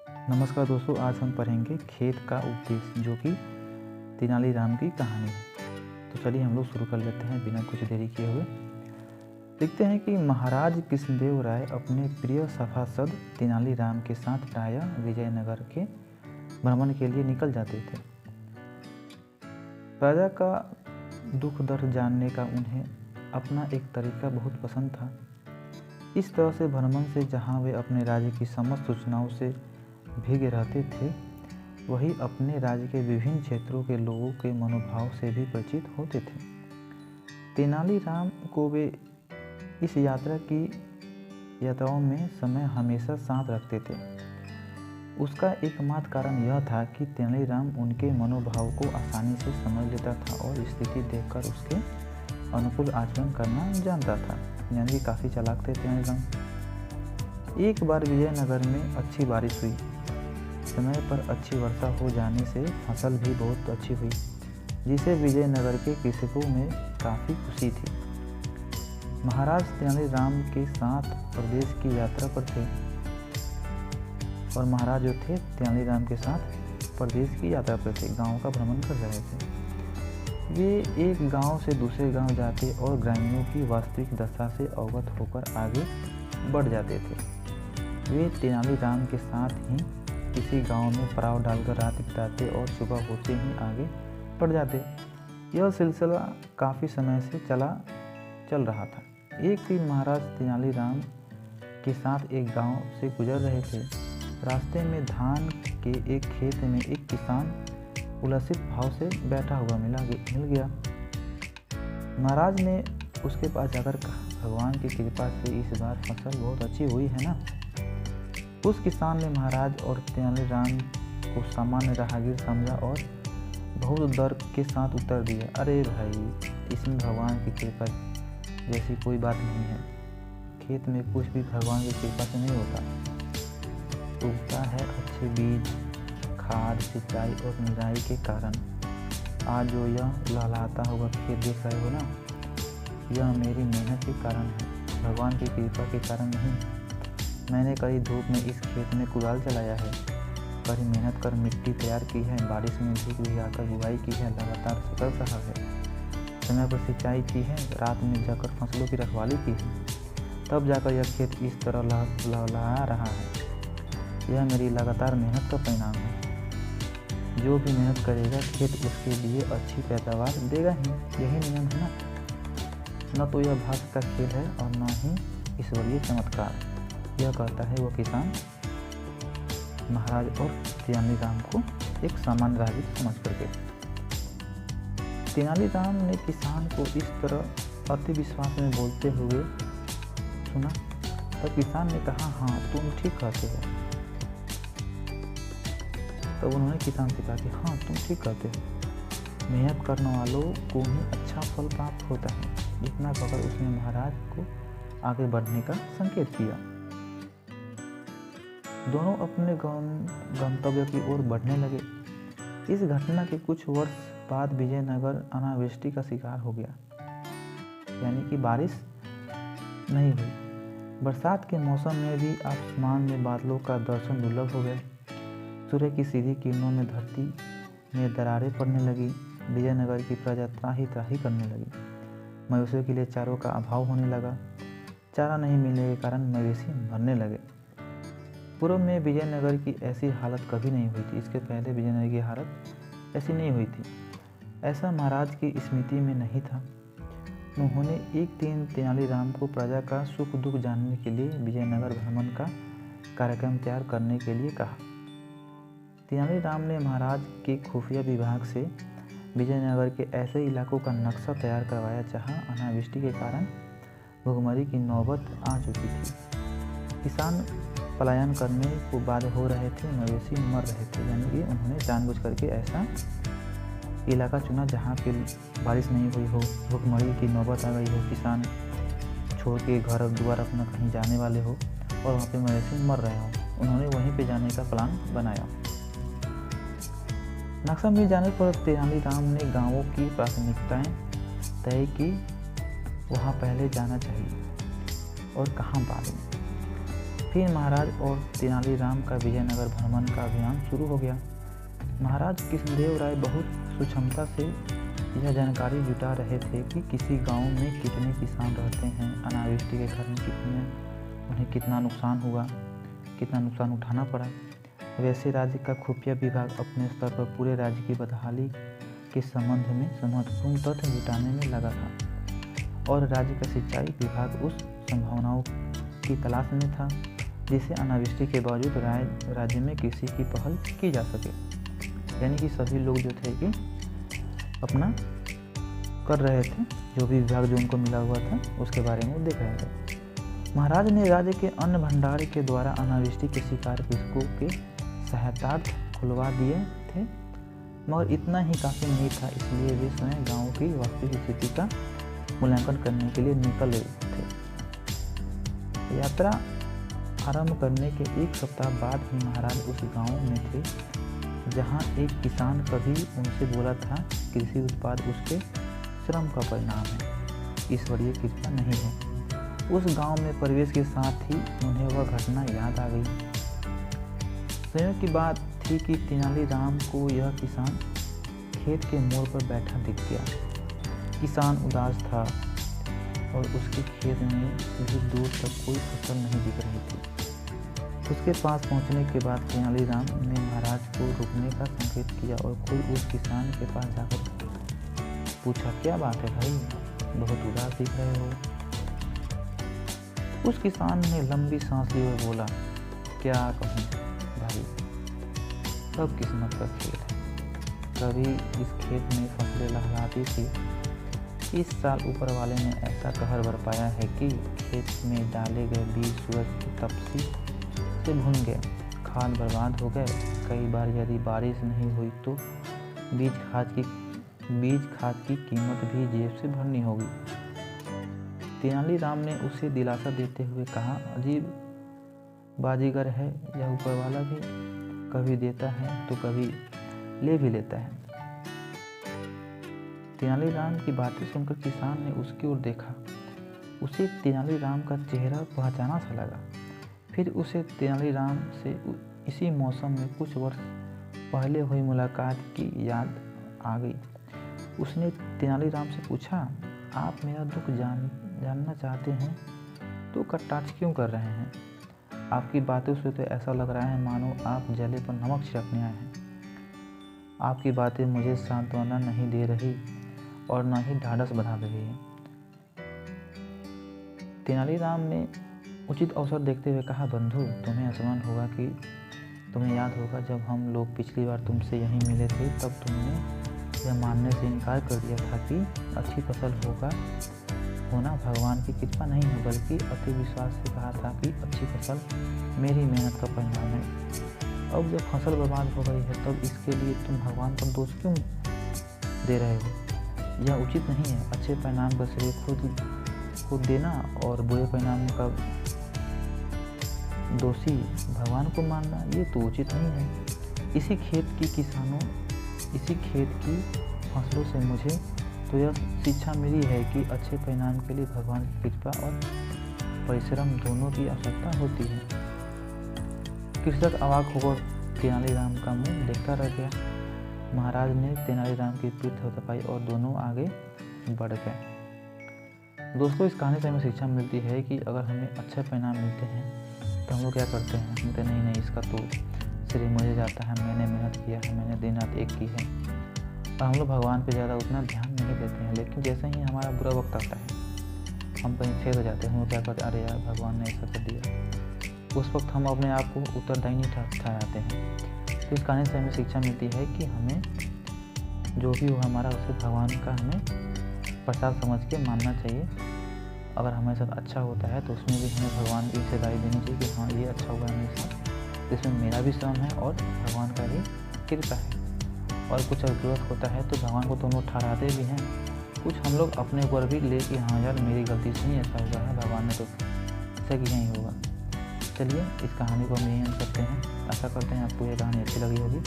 नमस्कार दोस्तों, आज हम पढ़ेंगे खेत का उपदेश जो कि तेनालीराम की कहानी है। तो चलिए हम लोग शुरू कर लेते हैं बिना कुछ देरी किए हुए। लिखते हैं कि महाराज कृष्णदेव राय अपने प्रिय सभासद तेनालीराम के साथ प्रायः विजयनगर के भ्रमण के लिए निकल जाते थे। प्रजा का दुख दर्द जानने का उन्हें अपना एक तरीका बहुत पसंद था। इस तरह से भ्रमण से जहाँ वे अपने राज्य की समस्त सूचनाओं से भीगे रहते थे, वही अपने राज्य के विभिन्न क्षेत्रों के लोगों के मनोभाव से भी परिचित होते थे। तेनालीराम को वे इस यात्राओं में समय हमेशा साथ रखते थे। उसका एकमात्र कारण यह था कि तेनालीराम उनके मनोभाव को आसानी से समझ लेता था और स्थिति देखकर उसके अनुकूल आचरण करना जानता था। यानी कि काफ़ी चालाक थे तेनालीराम। एक बार विजयनगर में अच्छी बारिश हुई। समय पर अच्छी वर्षा हो जाने से फसल भी बहुत अच्छी हुई, जिसे विजयनगर के कृषकों में काफ़ी खुशी थी। महाराज तेनालीराम के साथ प्रदेश की यात्रा पर थे और महाराज जो थे तेनालीराम के साथ प्रदेश की यात्रा पर थे, गाँव का भ्रमण कर रहे थे। वे एक गांव से दूसरे गांव जाते और ग्रामीणों की वास्तविक दशा से अवगत होकर आगे बढ़ जाते थे। वे तेनालीराम के साथ ही किसी गांव में पड़ाव डालकर रात बिताते और सुबह होते ही आगे बढ़ जाते। यह सिलसिला काफ़ी समय से चल रहा था। एक दिन महाराज तेनालीराम के साथ एक गांव से गुजर रहे थे। रास्ते में धान के एक खेत में एक किसान उलसित भाव से बैठा हुआ मिल गया। महाराज ने उसके पास जाकर कहा, भगवान की कृपा से इस बार फसल बहुत अच्छी हुई है ना। उस किसान ने महाराज और तेनालीराम को सामान्य राहगीर समझा और बहुत दर्द के साथ उत्तर दिया, अरे भाई, इसमें भगवान की कृपा जैसी कोई बात नहीं है। खेत में कुछ भी भगवान की कृपा से नहीं होता। उगता है अच्छे बीज, खाद, सिंचाई और निराई के कारण। आज जो यह लहलहाता हुआ खेत देख रहे हो ना, यह मेरी मेहनत के कारण है, भगवान की कृपा के कारण नहीं। मैंने कड़ी धूप में इस खेत में कुदाल चलाया है, कड़ी मेहनत कर मिट्टी तैयार की है, बारिश में भीग भिगाकर बुआई की है, लगातार सकल रहा है, समय पर सिंचाई की है, रात में जाकर फसलों की रखवाली की है, तब जाकर यह खेत इस तरह लहलहा रहा है। यह मेरी लगातार मेहनत का परिणाम है। जो भी मेहनत करेगा खेत उसके लिए अच्छी पैदावार देगा ही, यही नियम है ना। न तो यह भाग्य का खेल है और न ही ईश्वरीय चमत्कार। यह कहता है वो किसान महाराज और तेनालीराम को एक सामान्य राहगीर समझ करके। तेनालीराम ने किसान को इस तरह अति विश्वास में बोलते हुए सुना, तब किसान ने कहा, हाँ तुम ठीक कहते हो। तब उन्होंने किसान से कहा कि हाँ तुम ठीक कहते हो, मेहनत करने वालों को ही अच्छा फल प्राप्त होता है। इतना कहकर उसने महाराज को आगे बढ़ने का संकेत किया। दोनों अपने गंतव्य की ओर बढ़ने लगे। इस घटना के कुछ वर्ष बाद विजयनगर अनावृष्टि का शिकार हो गया, यानी कि बारिश नहीं हुई। बरसात के मौसम में भी आसमान में बादलों का दर्शन दुर्लभ हो गया। सूर्य की सीधी किरणों में धरती में दरारें पड़ने लगी। विजयनगर की प्रजा त्राही त्राही करने लगी। मवेशियों के लिए चारों का अभाव होने लगा। चारा नहीं मिलने के कारण मवेशी मरने लगे। पूर्व में विजयनगर की ऐसी हालत कभी नहीं हुई थी। इसके पहले विजयनगर की हालत ऐसी नहीं हुई थी। ऐसा महाराज की स्मृति में नहीं था। उन्होंने एक दिन तेनालीराम को प्रजा का सुख दुख जानने के लिए विजयनगर भ्रमण का कार्यक्रम तैयार करने के लिए कहा। तेनालीराम ने महाराज के खुफिया विभाग से विजयनगर के ऐसे इलाकों का नक्शा तैयार करवाया जहां अनावृष्टि के कारण भुखमरी की नौबत आ चुकी थी। किसान पलायन करने को बाध्य हो रहे थे, मवेशी मर रहे थे। यानी कि उन्होंने जानबूझ करके ऐसा इलाका चुना जहाँ पे बारिश नहीं हुई हो, भुखमरी की नौबत आ गई हो, किसान छोड़ के घर द्वार अपना कहीं जाने वाले हो और वहाँ पे मवेशी मर रहे हो। उन्होंने वहीं पे जाने का प्लान बनाया। नक्शा मिल जाने पर तेनालीराम ने गांवों की प्राथमिकताएं तय की, वहाँ पहले जाना चाहिए और कहाँ बाद में। फिर महाराज और तेनालीराम का विजयनगर भ्रमण का अभियान शुरू हो गया। महाराज कृष्णदेव राय बहुत सूक्ष्मता से यह जानकारी जुटा रहे थे कि किसी गांव में कितने किसान रहते हैं, अनावृष्टि के कारण उन्हें कितना नुकसान हुआ, कितना नुकसान उठाना पड़ा। वैसे राज्य का खुफिया विभाग अपने स्तर पर पूरे राज्य की बदहाली के संबंध में महत्वपूर्ण तथ्य जुटाने में लगा था और राज्य का सिंचाई विभाग उस संभावनाओं की तलाश में था जिससे अनावृष्टि के बावजूद राज्य में कृषि की पहल की जा सके। यानी कि सभी लोग जो थे कि अपना कर रहे थे, जो भी विभाग जो उनको मिला हुआ था उसके बारे में वो देख रहे थे। महाराज ने राज्य के अन्न भंडार के द्वारा अनावृष्टि के शिकार कृषकों के सहायतार्थ खुलवा दिए थे, मगर इतना ही काफ़ी नहीं था, इसलिए वे स्वयं गाँव की वास्तविक स्थिति का मूल्यांकन करने के लिए निकल गए थे। यात्रा आरंभ करने के एक सप्ताह बाद ही महाराज उस गांव में थे जहां एक किसान कभी उनसे बोला था, कृषि उत्पाद उसके श्रम का परिणाम है, ईश्वरीय कृपा नहीं है। उस गांव में प्रवेश के साथ ही उन्हें वह घटना याद आ गई। समय की बात थी कि तेनालीराम को यह किसान खेत के मोड़ पर बैठा दिख गया। किसान उदास था और उसके खेत में भी दूर तक कोई फसल नहीं दिख रही थी। उसके पास पहुंचने के बाद तेनालीराम ने महाराज को रुकने का संकेत किया और खुद उस किसान के पास जाकर पूछा, क्या बात है भाई, बहुत उदास दिख रहे हो। उस किसान ने लंबी सांस ली और बोला, क्या कहूँ भाई, सब किस्मत का खेल है। कभी इस खेत में फसलें लहराती थी, इस साल ऊपर वाले ने ऐसा कहर बरपाया है कि खेत में डाले गए बीज सूरज की तपसी से भुन गए, खाद बर्बाद हो गए। कई बार यदि बारिश नहीं हुई तो बीज खाद की कीमत भी जेब से भरनी होगी। तेनालीराम ने उसे दिलासा देते हुए कहा, अजीब बाजीगर है यह ऊपर वाला भी, कभी देता है तो कभी ले भी लेता है। तेनालीराम की बातें सुनकर किसान ने उसकी ओर देखा। उसे तेनालीराम का चेहरा पहचाना सा लगा। फिर उसे तेनालीराम से इसी मौसम में कुछ वर्ष पहले हुई मुलाकात की याद आ गई। उसने तेनालीराम से पूछा, आप मेरा दुख जानना चाहते हैं तो कटाक्ष क्यों कर रहे हैं? आपकी बातों से तो ऐसा लग रहा है मानो आप जले पर नमक छिड़कने आए हैं। आपकी बातें मुझे सांत्वना नहीं दे रही और न ही ढाढ़स बढ़ा रही है। तेनालीराम ने उचित अवसर देखते हुए कहा, बंधु, तुम्हें स्मरण होगा कि तुम्हें याद होगा जब हम लोग पिछली बार तुमसे यहीं मिले थे, तब तुमने यह मानने से इनकार कर दिया था कि अच्छी फसल होना भगवान की कृपा नहीं है, बल्कि अति विश्वास से कहा था कि अच्छी फसल मेरी मेहनत का परिणाम है। अब जब फसल बर्बाद हो गई है तब इसके लिए तुम भगवान पर दोष क्यों दे रहे हो? यह उचित नहीं है। अच्छे परिणाम का श्रेय खुद देना और बुरे परिणाम का दोषी भगवान को मानना, ये तो उचित नहीं है। इसी खेत की फसलों से मुझे तो यह शिक्षा मिली है कि अच्छे परिणाम के लिए भगवान की कृपा और परिश्रम दोनों की आवश्यकता होती है। कृषक अवाक होकर तेनालीराम का मुंह देखता रह गया। महाराज ने तेनालीराम की पीठ थपथपाई और दोनों आगे बढ़ गए। दोस्तों, इस कहानी से हमें शिक्षा मिलती है कि अगर हमें अच्छे परिणाम मिलते हैं तो हम लोग क्या करते हैं, हम कहते नहीं इसका तो श्रेय मुझे जाता है, मैंने मेहनत किया है, मैंने दिन रात एक की है, और हम लोग भगवान पे ज़्यादा उतना ध्यान नहीं देते हैं। लेकिन जैसे ही हमारा बुरा वक्त आता है, हम कहीं फेल हो जाते हैं, हम लोग क्या करते हैं, अरे यार भगवान ने ऐसा कर दिया। उस वक्त हम अपने आप को उत्तरदायी नहीं ठहराते हैं। तो इस कहानी से हमें शिक्षा मिलती है कि हमें जो भी हो हमारा, उसे भगवान का हमें प्रसाद समझ के मानना चाहिए। अगर हमारे साथ अच्छा होता है तो उसमें भी हमें भगवान की हिस्सेदारी देनी चाहिए कि हाँ ये अच्छा हुआ है मेरे साथ, इसमें मेरा भी श्रम है और भगवान का भी कृपा है। और कुछ अगर गलत होता है तो भगवान को तो हम लोग ठहराते भी हैं, कुछ हम लोग अपने ऊपर भी ले कि हाँ यार मेरी गलती से नहीं ऐसा हुआ है, भगवान ने तो ऐसा किया ही होगा। चलिए, इस कहानी को हम यही अंत करते हैं। आशा करते हैं आपको ये कहानी अच्छी लगी होगी।